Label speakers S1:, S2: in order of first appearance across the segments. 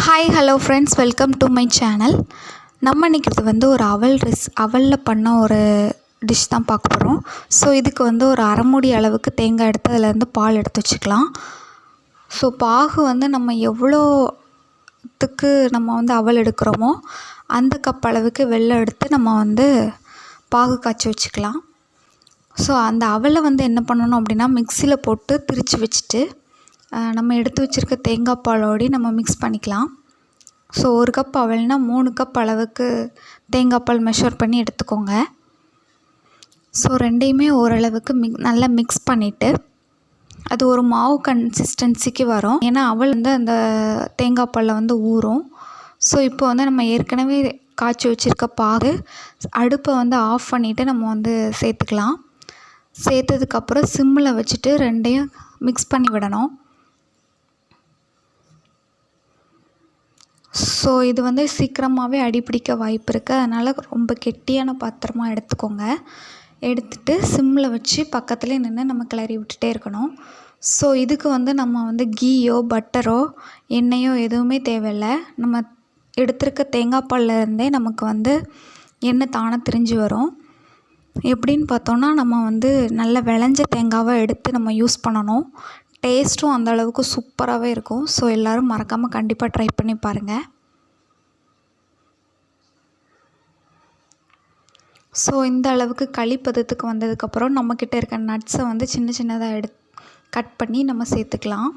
S1: Hi hello friends, welcome to my channel. நம்ம இன்றைக்கி வந்து ஒரு அவலில் பண்ண ஒரு டிஷ் தான் பார்க்க போகிறோம். ஸோ இதுக்கு வந்து ஒரு அரை மூடி அளவுக்கு தேங்காய் எடுத்து அதிலேருந்து பால் எடுத்து வச்சுக்கலாம். ஸோ பாகு வந்து நம்ம எவ்வளோத்துக்கு நம்ம வந்து அவல் எடுக்கிறோமோ அந்த கப் அளவுக்கு வெல்லம் எடுத்து நம்ம வந்து பாகு காய்ச்சி வச்சுக்கலாம். ஸோ அந்த அவலை வந்து என்ன பண்ணணும் அப்படின்னா, மிக்சியில் போட்டு திரித்து வச்சுட்டு நம்ம எடுத்து வச்சுருக்க தேங்காய் பாலோடு நம்ம மிக்ஸ் பண்ணிக்கலாம். ஸோ ஒரு கப் அவல்னால் 3 கப் அளவுக்கு தேங்காய் பால் மெஷர் பண்ணி எடுத்துக்கோங்க. ஸோ ரெண்டையுமே ஓரளவுக்கு நல்லா மிக்ஸ் பண்ணிவிட்டு அது ஒரு மாவு கன்சிஸ்டன்சிக்கு வரும். ஏன்னா அவல் வந்து அந்த தேங்காய் பாலில் வந்து ஊறும். ஸோ இப்போ வந்து நம்ம ஏற்கனவே காய்ச்சி வச்சுருக்க பாகு அடுப்பை வந்து ஆஃப் பண்ணிவிட்டு நம்ம வந்து சேர்த்துக்கலாம். சேர்த்ததுக்கப்புறம் சிம்மில் வச்சுட்டு ரெண்டையும் மிக்ஸ் பண்ணி விடணும். ஸோ இது வந்து சீக்கிரமாகவே அடிப்பிடிக்க வாய்ப்பு இருக்குது. அதனால் ரொம்ப கெட்டியான பாத்திரமாக எடுத்துக்கோங்க. எடுத்துகிட்டு சிம்மில் வச்சு பக்கத்துலேயே நின்று நம்ம கிளறி விட்டுட்டே இருக்கணும். ஸோ இதுக்கு வந்து நம்ம வந்து கீயோ பட்டரோ எண்ணெயோ எதுவுமே தேவையில்லை. நம்ம எடுத்திருக்க தேங்காய் பால்லேருந்தே நமக்கு வந்து எண்ணெய் தானாக திரிஞ்சு வரும். எப்படின்னு பார்த்தோன்னா, நம்ம வந்து நல்ல விளைஞ்ச தேங்காவை எடுத்து நம்ம யூஸ் பண்ணணும். டேஸ்ட்டும் அந்தளவுக்கு சூப்பராகவே இருக்கும். ஸோ எல்லோரும் மறக்காமல் கண்டிப்பாக ட்ரை பண்ணி பாருங்கள். ஸோ இந்த அளவுக்கு களி பதத்துக்கு வந்ததுக்கப்புறம் நம்மக்கிட்ட இருக்க நட்ஸை வந்து சின்ன சின்னதாக கட் பண்ணி நம்ம சேர்த்துக்கலாம்.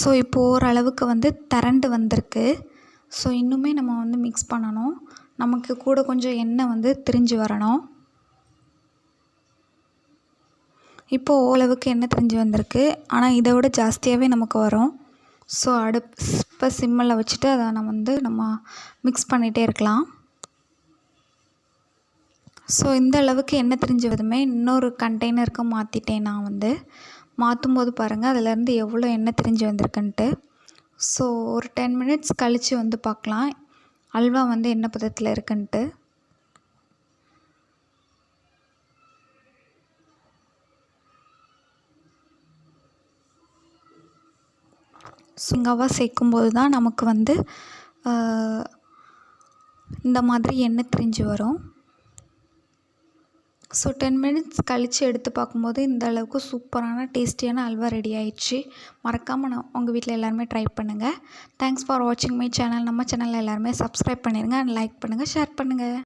S1: ஸோ இப்போது ஓரளவுக்கு வந்து திரண்டு வந்திருக்கு. ஸோ இன்னுமே நம்ம வந்து மிக்ஸ் பண்ணணும். நமக்கு கூட கொஞ்சம் எண்ணெய் வந்து திரிஞ்சு வரணும். இப்போது ஓரளவுக்கு எண்ணெய் திரிஞ்சு வந்திருக்கு. ஆனால் இதை விட ஜாஸ்தியாகவே நமக்கு வரும். ஸோ அடுப்பை சிம்மில் வச்சுட்டு அதை நம்ம மிக்ஸ் பண்ணிகிட்டே இருக்கலாம். ஸோ இந்த அளவுக்கு எண்ணெய் திரிஞ்சு வதுமே இன்னொரு கண்டெய்னருக்கு மாற்றிட்டேன். நான் வந்து மாற்றும்போது பாருங்கள் அதிலேருந்து எவ்வளோ எண்ணெய் திரிஞ்சு வந்திருக்குன்ட்டு. ஸோ ஒரு 10 மினிட்ஸ் கழித்து வந்து பார்க்கலாம் அல்வா வந்து என்ன பதத்தில் இருக்குன்ட்டு. சுங்காவாக சேர்க்கும்போது தான் நமக்கு வந்து இந்த மாதிரி எண்ணெய் திரிஞ்சு வரும். ஸோ 10 மினிட்ஸ் கழித்து எடுத்து பார்க்கும்போது இந்த அளவுக்கு சூப்பரான டேஸ்டியான அல்வா ரெடி ஆயிடுச்சு. மறக்காமல் உங்கள் வீட்டில் எல்லாருமே ட்ரை பண்ணுங்கள். தேங்க்ஸ் ஃபார் வாட்சிங் மை சேனல். நம்ம சேனலில் எல்லாருமே சப்ஸ்கிரைப் பண்ணிடுங்க அண்ட் லைக் பண்ணுங்கள், ஷேர் பண்ணுங்கள்.